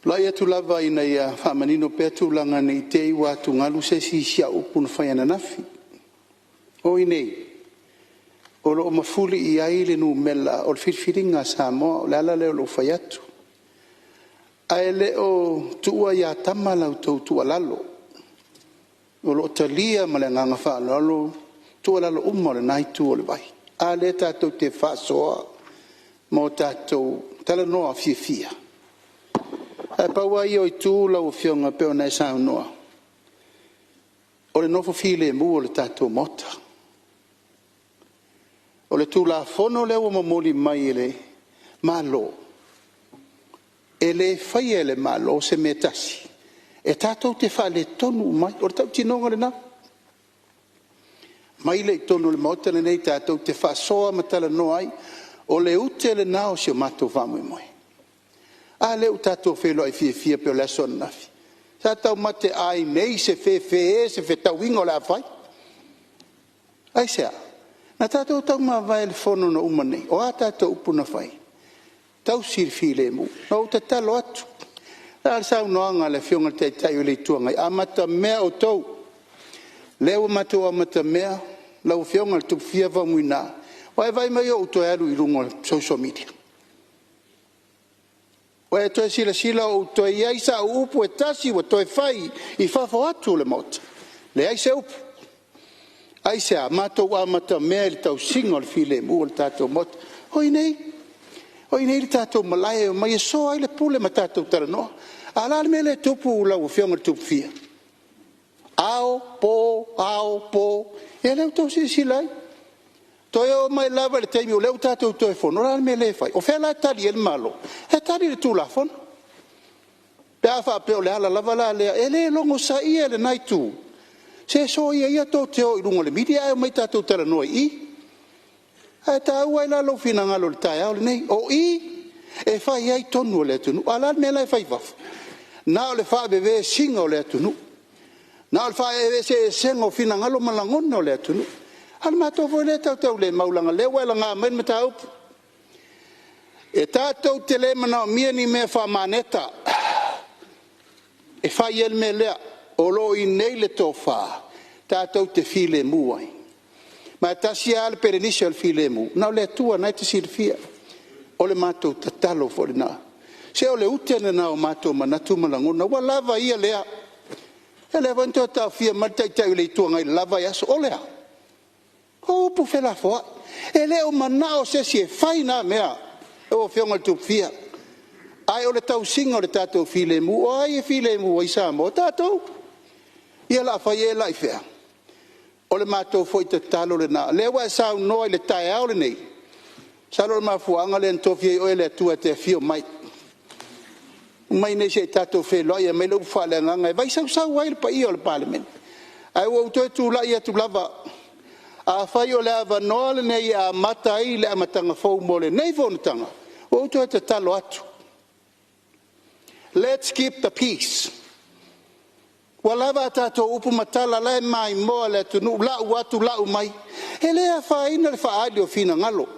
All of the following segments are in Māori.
La ia tu lava ina ia whamanino pea tūlanga nei te iwa tu ngalu se si sia upuna whaiana nafi. O inei, o lo mafuli i aile nu mela o whitwhiringa Samoa o le ala leo lo whai atu. Ai le o tua ia tamala o tau tua lalo. O lo talia ma le nganga wha lalo, tua lalo umma le nai tu o le vai. A le tātou te whasoa, mo tātou tala noa fia fia. Ai paua i o i tū lau fionga peo nei sao noa. O le nofo file mu o le tātou mota. O le tū la fono le o mamoli mai ele malo. Ele fai ele malo se metasi. E tātou te wha le tonu mai. O le tau tinonga le na. Mai le tonu le mota le nei tātou te wha soa matala noa ai. O le ute le nao si o matou whamu i moe. A leu tātou whelo ai fia peo le son nafi. Tātou mate ai nei se se tau ingo la whai. Ai sea. Na tātou tau ma vai le fono na umane. O a tātou upuna whai. Tau sir file mu. Na o te talo atu. Na sao noanga le fionga te tai le tuangai. A mata mea o tau. Leo matou a mata mea. Lau fionga le tupu fia vamuina. Wai vai mai o to alu i rungo social media. Wai to sila o to ia sa upu e tasi wa to fai i fafo atu le mot. Le ai se upu. Ai se mato wa mata mel tau singo le file mu le tato mot. Oi nei le tato malai mai so ai le pule matato tara no. Ala le mele tupu la o fianga tupu fia. Ao po. E le to sila. Toyo mai lava le taimi o leu tātou toi fono, ora me le fai. O whela tari el malo, he tari le tū la fono. Pea wha peo le ala lava la lea, e le longo sa ia le nai tū. Se so ia tō te o i rungo le midi, ai o mai tātou tara noa i. Ai tā ua i la lo fina ngalo le tai au le nei, o i, e whai ai tonu o le atunu, ala me lai whai wafu. Na o le wha bebe singa o le atunu. Na o le wha e se sengo fina ngalo malangona o le atunu. Al matou foi le tau le maulanga le wala nga men matau. E tātou te le mana mia ni me wha maneta. E whai el me lea o lo i nei le tō wha. Tātou te file muai. Ma tasi al perenisi al file mu. Nau le tua nai te sirfia. O le matou tatalo fo le na. Se o le utene na o matou manatu malangona. Wa lava ia lea. E le vanto tau fia maltai tau le tua ngai lava yaso o lea. O pu fela foa. E leo manao se si e whaina mea. E o whionga tu fia. Ai o le tau singa o le tātou file mu. O ai e file mu o isa mo tātou. Ia la whai e la i whea. O le mātou foi te talo le nā. Lewa e sao noa i le tae au le nei. Salo le mafuanga le ntofia i oe le atua te fio mai. Mai nei se tātou wheloi e mai lau whale nganga. E vai sau ai le pa i o le parliament. Ai o to tu la ia tu lava. A whai o le awa noa le nei a mata i le amatanga fau mo le nei whonutanga. O to te talo atu. Let's keep the peace. Walawa tātou upu matala lai mai moa le tunu lau atu lau mai. E lea whaina le whaali o fina ngalo.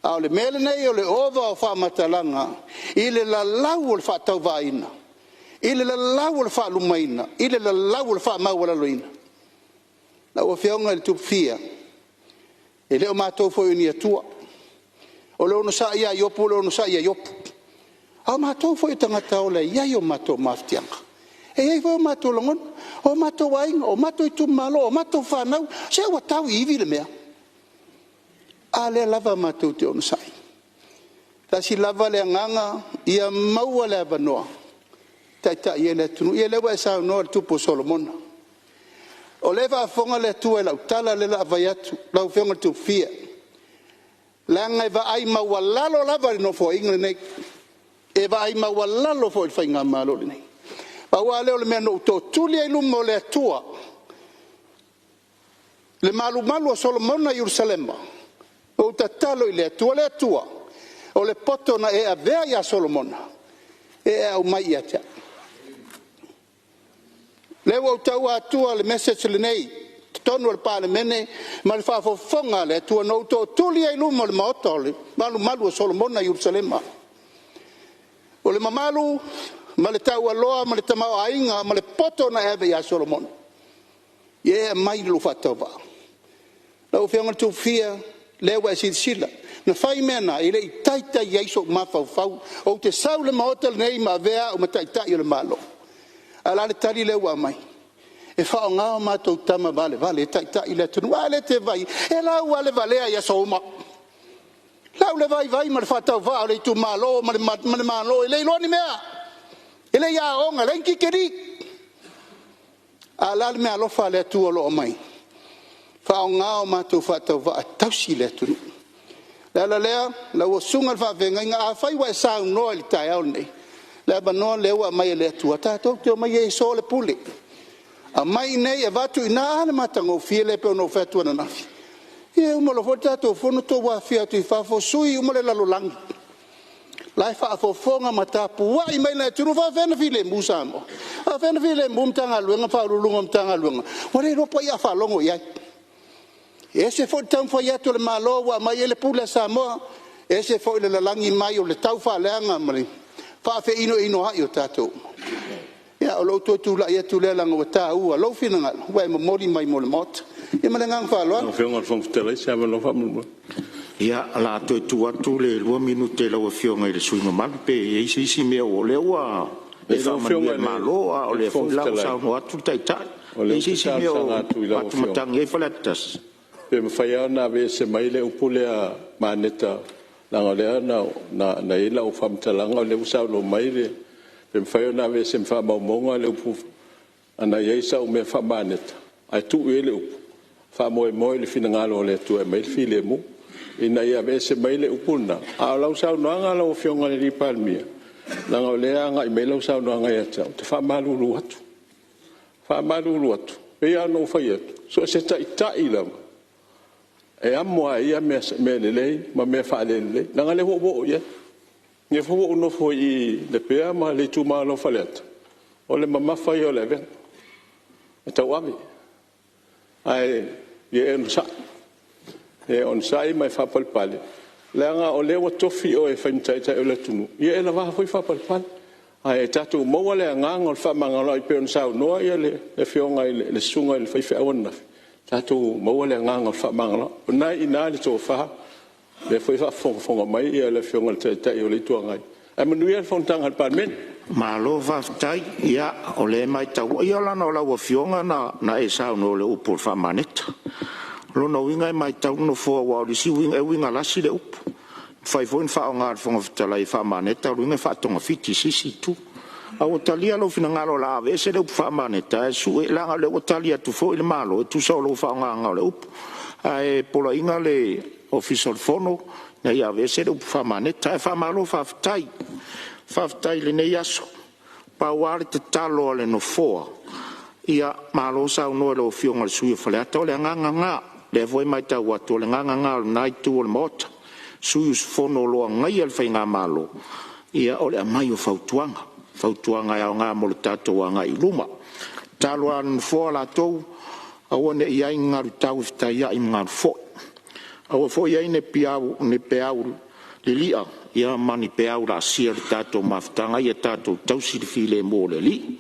A o le mele nei o le ova o wha matalanga. I le la lau o le wha tau vaina. I le la lau o le wha lumaina. I le la lau o le wha mawala loina. Na o whiaunga le tupfia. E leo mātou foi o ni atua. O leo no sa ia iopu, o leo no sa ia iopu. A mātou foi tangata o le iai o mātou maftianga. E ei foi o mātou longon, o mātou wainga, o mātou i tumalo, o mātou whanau, se wa tau iwi le mea. A le lava mātou te ono sai. Ta si lava le nganga, ia maua le avanoa. Tai ia le tunu, ia lewa e sao noa le tupo Solomona. O lewa a fonga le tua e lau tala le la vai atu, lau whionga tu fia. Langa e va ai maua lalo lava le no fo ingle nei. E va ai maua lalo fo il whainga malo le nei. Paua leo le mea no to tuli ai lumo le atua. Le malu a Solomona Jerusalema. O tatalo i le atua. O le poto na e a vea ia Solomona. E au mai ia tea. Leo au tau atua le message le nei. Tonu al parlemene. Ma le whafofonga le atua no to tuli ai lumo le maoto. Le malu a Solomona Jerusalema. O le mamalu ma le tau aloa, ma le tamau ainga, ma le poto na eve ia Solomon. Ia mai lu fatau va. Lau whianga tu fia, lewa e sila. Na whai mena, i le i taita i eiso mawhau, o te sau le maota nei ma vea o ma taita i le malo. A la le tari lewa mai. E whao ngāo mātou tama vale, e taita i le tunu, le te vai, e lau ale valea i aso uma. Lau le vai, ma le whatau vao, le tu malo, ma le malo, e le iloni mea. E le ia onga, le nkikeri. A la le mea lofa le tu alo o mai. Whao ngāo mātou whatau vao, tausi le tunu. Lea, la o sunga fa venga nga a fai wa sa no il tai au nei. La ba no le wa mai le tu ata to te mai e so le puli. A mai nei e vatu ina na matango fiele pe no fetu na nafi. E mo lo fota to fono to wa fia tu fa fo sui mo le la lo lang. Lai fa fo fonga mata pu wa i mai le tu fa vena file musa mo. A vena file mum tanga luenga fa lu ngom tanga luenga. Wa le ro pa ya fa longo ya. Ese foi tão foi ato le malo wa mai ele pula sa mo ese foi le langi mai o le tau fa leanga mari fa fe ino ha yo tato ya o lo tu la ya tu le langa wa ta u lo fina nga wa mo mori mai mo le mot e ma nga fa lo fe nga fon tele sa lo fa mo ya la tu atu le 2 minute la wa fionga le suinga mal pe isi me o le wa e fa malo o le fo la sa no atu tai tai isi me o atu matang e falatas pe mafaya na ve se mai le upule a maneta langa le na ila o famtalanga le usa lo mai le pe mafaya na ve se fa monga le upu ana yeisa o me fa maneta ai tu ele upu fa mo le finanga lo le tu e mai file mu ina ia ve se mai le upuna a la usa no anga lo fionga le palmia langa le anga i me lo usa no anga ia te fa malulu atu e ia no fa ia so se ta ila e amo ia me le ma me fa le nga le ho ia ne fo no fo i le pe ma le tu ma lo falet o le mama fa yo le ven e ta wami ai ye on sai mai fa pal pal le nga o le to fi o e fa ntai ta le tunu ye la va fa pal pal ai tatu mo le nga ngol fa manga lo i pe on sa no ia le fionga le sunga le fa ona tatu mo le nga ngol fa manga na ina le to fa le foi fa fo mai ia le fionga te o le to ngai e manuel fontang al parmen ma lo va tai ia o le mai tau ia la no la fionga na e sa no le upor fa maneta lo no winga mai tau no fo wa li si winga la si le up fai foi fa nga fo tala i fa maneta winga fa tonga fiti si tu a o talia lo fina ngalo la ve se le fa maneta su e la le o talia tu fo il malo tu so lo fa nga le up ai pola inga le official fono na ia ve se le fa maneta fa malo fa tai le ne yaso pa wale te talo le no fo ia malo sa no lo fionga su fa le to le nga le voi mai ta wa to le nga nai tu le mot su fono lo ngai al fa nga malo ia ole mai o fautuanga ia nga mo le tatou anga i luma talo an fo la tou a one ia ngaru tau sta ia i ngar fo a fo ia ne piau le lia ia mani piau la sia tatou maftanga ia tatou tau si file mo le li